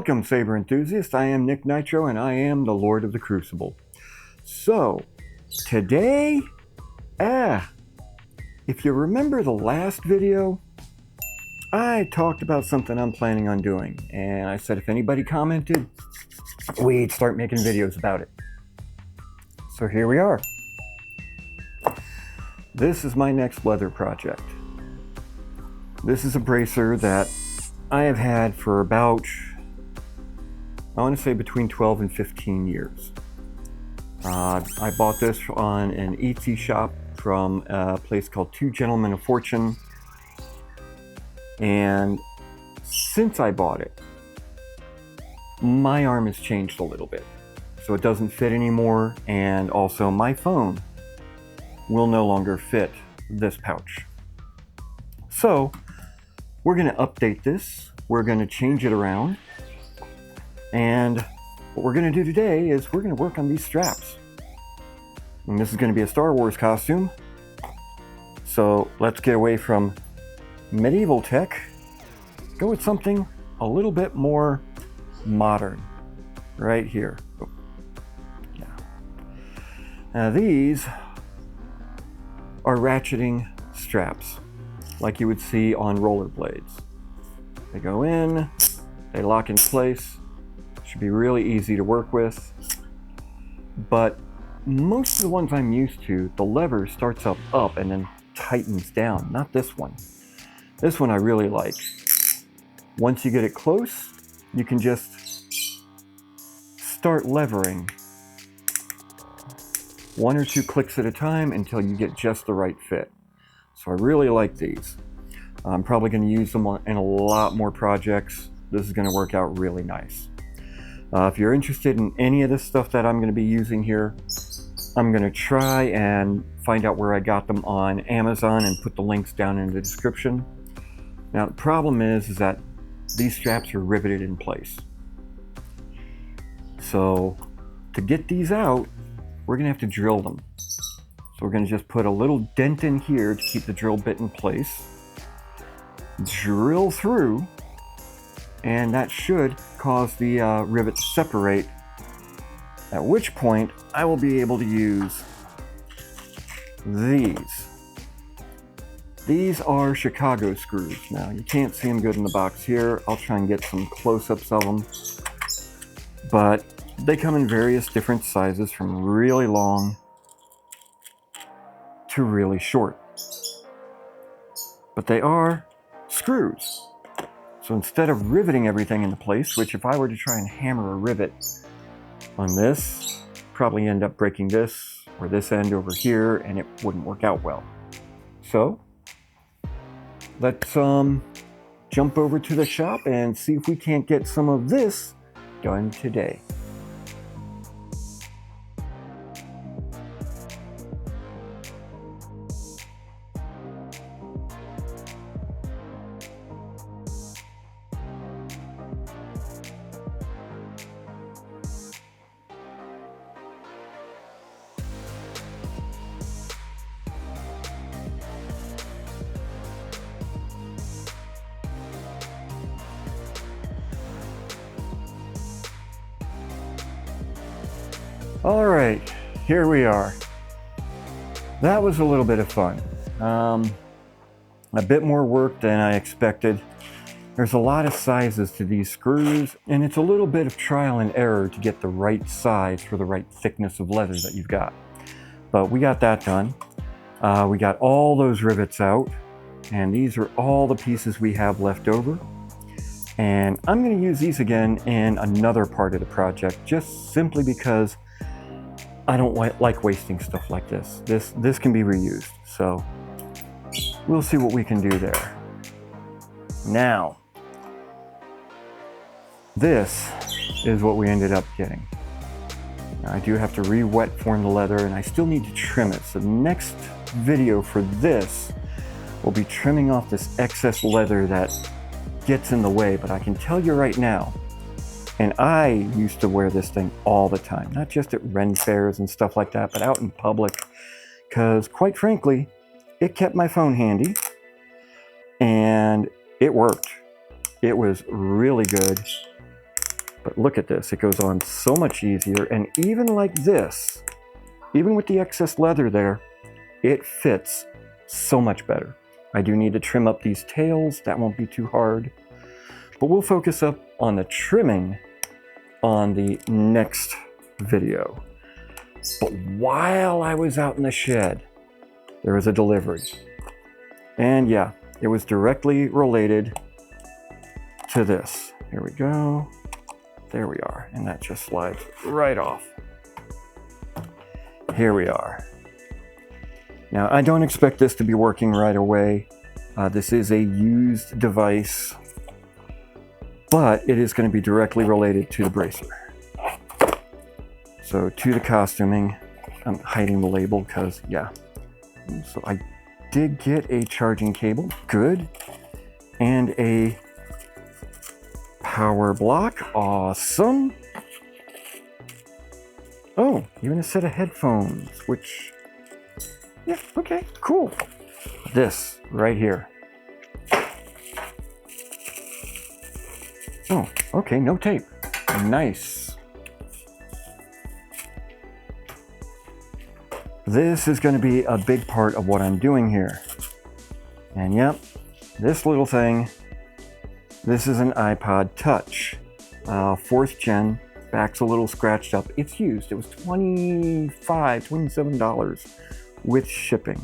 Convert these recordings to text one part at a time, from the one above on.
Welcome, Saber enthusiasts. I am Nick Nitro, and I am the Lord of the Crucible. So, today, if you remember the last video, I talked about something I'm planning on doing, and I said if anybody commented, we'd start making videos about it. So here we are. This is my next leather project. This is a bracer that I have had for about, I want to say between 12 and 15 years. I bought this on an Etsy shop from a place called Two Gentlemen of Fortune. And since I bought it, my arm has changed a little bit. So it doesn't fit anymore, and also my phone will no longer fit this pouch. So we're going to update this. We're going to change it around. And what we're going to do today is we're going to work on these straps. And this is going to be a Star Wars costume. So let's get away from medieval tech. Go with something a little bit more modern. Right here. Oh. Yeah. Now these are ratcheting straps, like you would see on rollerblades. They go in, they lock in place. Should be really easy to work with. But most of the ones I'm used to, the lever starts up and then tightens down. Not this one. This one I really like. Once you get it close, you can just start levering. 1 or 2 clicks at a time until you get just the right fit. So I really like these. I'm probably going to use them in a lot more projects. This is going to work out really nice. If you're interested in any of this stuff that I'm going to be using here, I'm going to try and find out where I got them on Amazon and put the links down in the description. Now the problem is that these straps are riveted in place. So to get these out, we're going to have to drill them. So we're going to just put a little dent in here to keep the drill bit in place. Drill through, and that should cause the rivets to separate, at which point I will be able to use these. These are Chicago screws. Now you can't see them good in the box here. I'll try and get some close-ups of them, but they come in various different sizes, from really long to really short. But they are screws. So instead of riveting everything into place, which if I were to try and hammer a rivet on this, probably end up breaking this or this end over here, and it wouldn't work out well. So let's jump over to the shop and see if we can't get some of this done today. All right, here we are. That was a little bit of fun. A bit more work than I expected. There's a lot of sizes to these screws, and it's a little bit of trial and error to get the right size for the right thickness of leather that you've got. But we got that done. We got all those rivets out, and these are all the pieces we have left over. And I'm going to use these again in another part of the project, just simply because I don't like wasting stuff like this. This can be reused, so we'll see what we can do there. Now, this is what we ended up getting. Now, I do have to re-wet form the leather, and I still need to trim it. So the next video for this will be trimming off this excess leather that gets in the way. But I can tell you right now, and I used to wear this thing all the time, not just at Ren fairs and stuff like that, but out in public, because quite frankly, it kept my phone handy and it worked. It was really good. But look at this, it goes on so much easier, and even like this, even with the excess leather there, it fits so much better. I do need to trim up these tails, that won't be too hard, but we'll focus up on the trimming on the next video. But while I was out in the shed, there was a delivery. And yeah, it was directly related to this. Here we go. There we are. And that just slides right off. Here we are. Now, I don't expect this to be working right away. This is a used device, but it is going to be directly related to the bracer. So to the costuming, I'm hiding the label because, yeah. So I did get a charging cable, good, and a power block, awesome. Oh, even a set of headphones, which, yeah, okay, cool. This right here. Oh, okay, no tape, nice. This is going to be a big part of what I'm doing here. And yep, this little thing, this is an iPod Touch. 4th gen, back's a little scratched up. It's used, it was $25, $27 with shipping.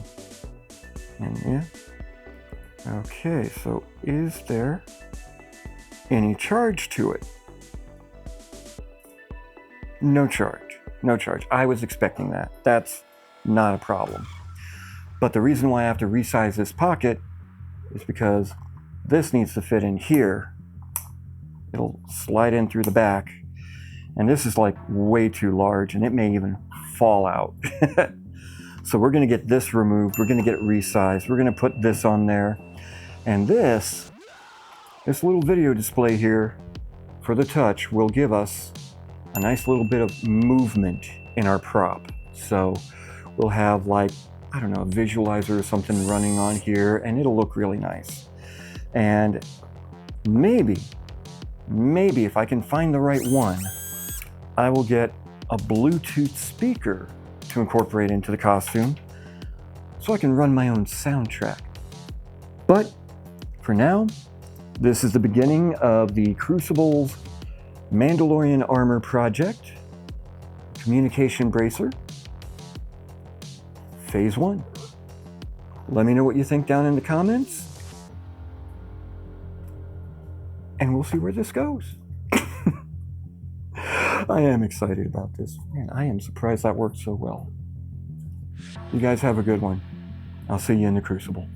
And yeah, okay, so is there any charge to it? No charge, no charge. I was expecting that. That's not a problem. But the reason why I have to resize this pocket is because this needs to fit in here. It'll slide in through the back. And this is like way too large and it may even fall out. So we're gonna get this removed. We're gonna get it resized. We're gonna put this on there. And this little video display here for the Touch will give us a nice little bit of movement in our prop. So we'll have like, I don't know, a visualizer or something running on here and it'll look really nice. And maybe if I can find the right one, I will get a Bluetooth speaker to incorporate into the costume so I can run my own soundtrack. But for now, this is the beginning of the Crucible's Mandalorian Armor project, communication bracer. Phase 1. Let me know what you think down in the comments. And we'll see where this goes. I am excited about this. Man, I am surprised that worked so well. You guys have a good one. I'll see you in the Crucible.